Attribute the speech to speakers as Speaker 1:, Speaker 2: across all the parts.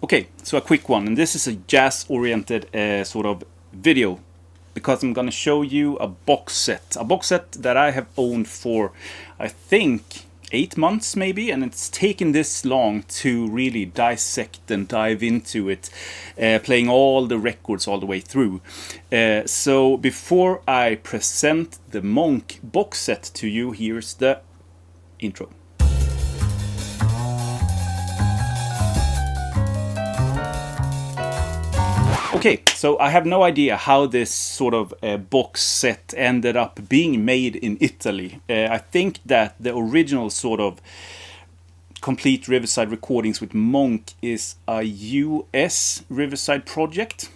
Speaker 1: Okay, so a quick one, and this is a jazz-oriented sort of video, because I'm gonna show you a box set that I have owned for, I think, 8 months maybe, and it's taken this long to really dissect and dive into it, playing all the records all the way through. So before I present the Monk box set to you, here's the intro. Okay, so I have no idea how this sort of box set ended up being made in Italy. I think that the original sort of complete Riverside recordings with Monk is a US Riverside project.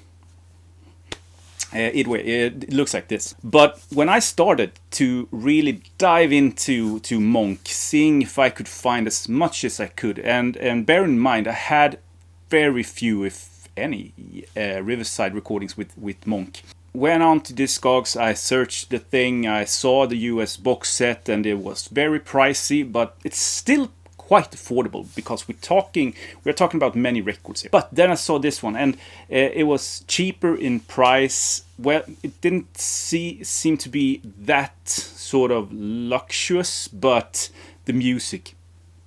Speaker 1: It looks like this. But when I started to really dive into Monk, seeing if I could find as much as I could, and bear in mind I had very few, if any, Riverside recordings with Monk. Went on to Discogs, I searched the thing, I saw the US box set, and it was very pricey, but it's still quite affordable because we're talking about many records here. But then I saw this one, and it was cheaper in price. Well, it didn't seem to be that sort of luxurious, but the music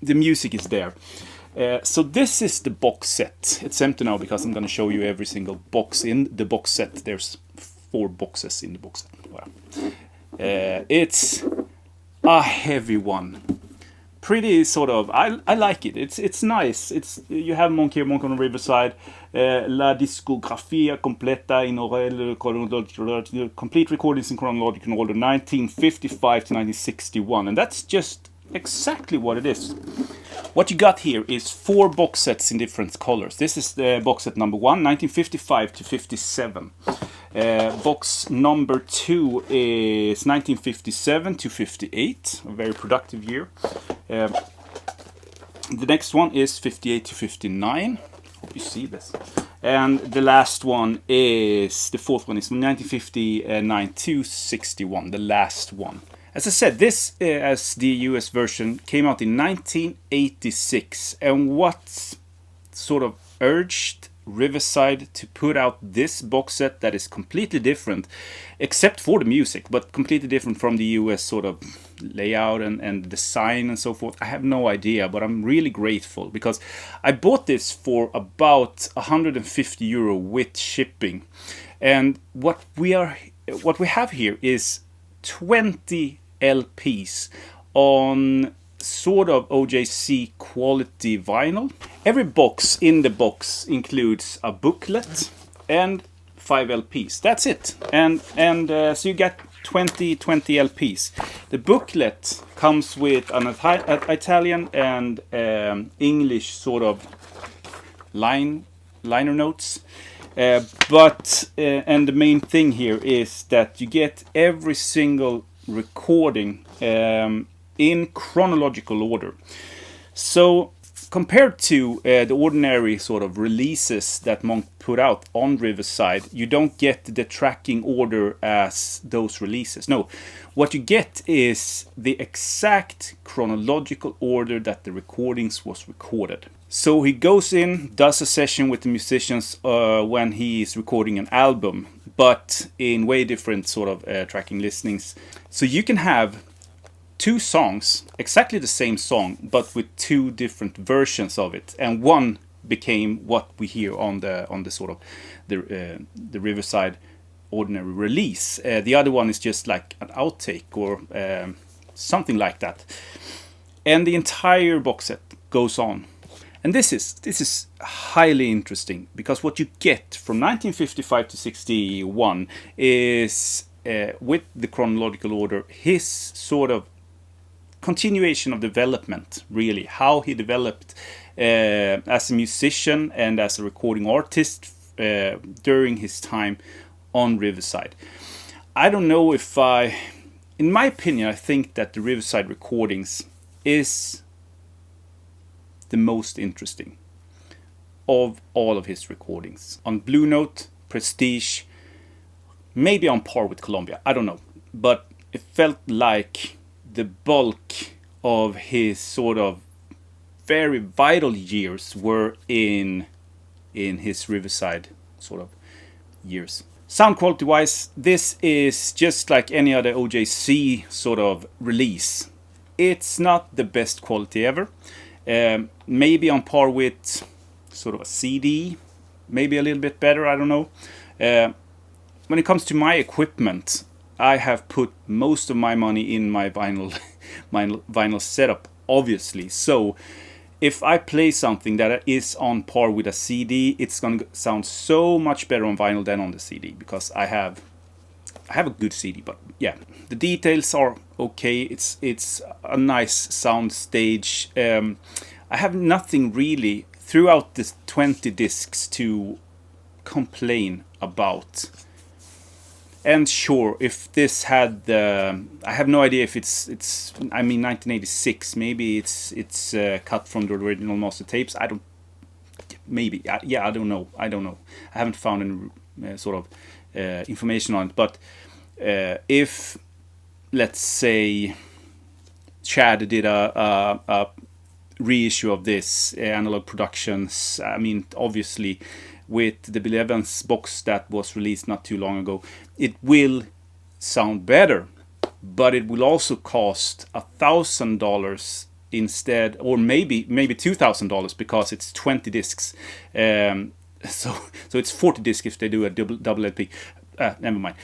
Speaker 1: is there. So this is the box set. It's empty now because I'm going to show you every single box in the box set. There's 4 boxes in the box set. Wow. It's a heavy one. Pretty sort of. I like it. It's nice. You have Monk here, Monk on Riverside. La discografia completa in chronological, complete recordings in chronological order 1955 to 1961, and that's just exactly what it is. What you got here is 4 box sets in different colors. This is the box set number 1, 1955 to 57. Box number 2 is 1957 to 58, a very productive year. The next one is 58 to 59. Hope you see this. And the last one is, the 4th one is 1959 to 61, the last one. As I said, this, as the US version, came out in 1986. And what sort of urged Riverside to put out this box set that is completely different, except for the music, but completely different from the US sort of layout and design and so forth? I have no idea, but I'm really grateful because I bought this for about €150 with shipping. And what we have here is 20 LPs on sort of OJC quality vinyl. Every box in the box includes a booklet and 5 LPs. That's it. And so you get 20 LPs. The booklet comes with an Italian and English sort of liner notes. But the main thing here is that you get every single recording in chronological order. So compared to the ordinary sort of releases that Monk put out on Riverside, you don't get the tracking order as those releases. No, what you get is the exact chronological order that the recordings was recorded. So he goes in, does a session with the musicians when he is recording an album, but in way different sort of tracking listings. So you can have 2 songs, exactly the same song, but with 2 different versions of it, and one became what we hear on the sort of the Riverside ordinary release. The other one is just like an outtake or something like that, and the entire box set goes on. And this is highly interesting because what you get from 1955 to 61 is with the chronological order his sort of continuation of development, really, how he developed as a musician and as a recording artist during his time on Riverside. I don't know if in my opinion, I think that the Riverside recordings is the most interesting of all of his recordings. On Blue Note, Prestige, maybe on par with Columbia, I don't know. But it felt like the bulk of his sort of very vital years were in in his Riverside sort of years. Sound quality wise, this is just like any other OJC sort of release. It's not the best quality ever. Maybe on par with sort of a CD, maybe a little bit better, I don't know. When it comes to my equipment, I have put most of my money in my vinyl setup, obviously. So if I play something that is on par with a CD, it's going to sound so much better on vinyl than on the CD, because I have a good CD. But yeah, the details are okay. It's a nice sound stage. I have nothing really throughout the 20 discs to complain about. And sure, if this had, I have no idea if it's I mean 1986. Maybe it's cut from the original master tapes. I don't. Maybe yeah, I don't know. I haven't found any sort of information on it. But if, let's say, Chad did a reissue of this, Analog Productions, I mean, obviously, with the Bill Evans box that was released not too long ago, it will sound better, but it will also cost $1,000 instead, or maybe $2,000, because it's 20 discs. So it's 40 discs if they do a double LP. Never mind.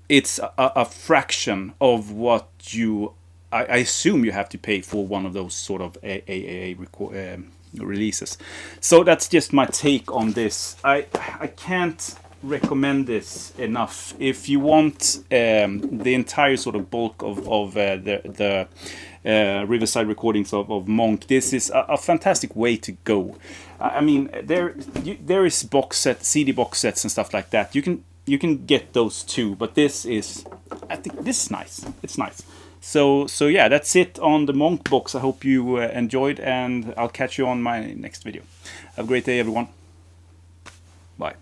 Speaker 1: It's a fraction of what I assume you have to pay for one of those sort of releases. So that's just my take on this. I can't recommend this enough. If you want the entire sort of bulk of the Riverside recordings of Monk, this is a fantastic way to go. I mean, there is box sets, CD box sets and stuff like that. You can get those too, but this is, I think this is nice. It's nice. So yeah, that's it on the Monk box. I hope you enjoyed, and I'll catch you on my next video. Have a great day, everyone. Bye.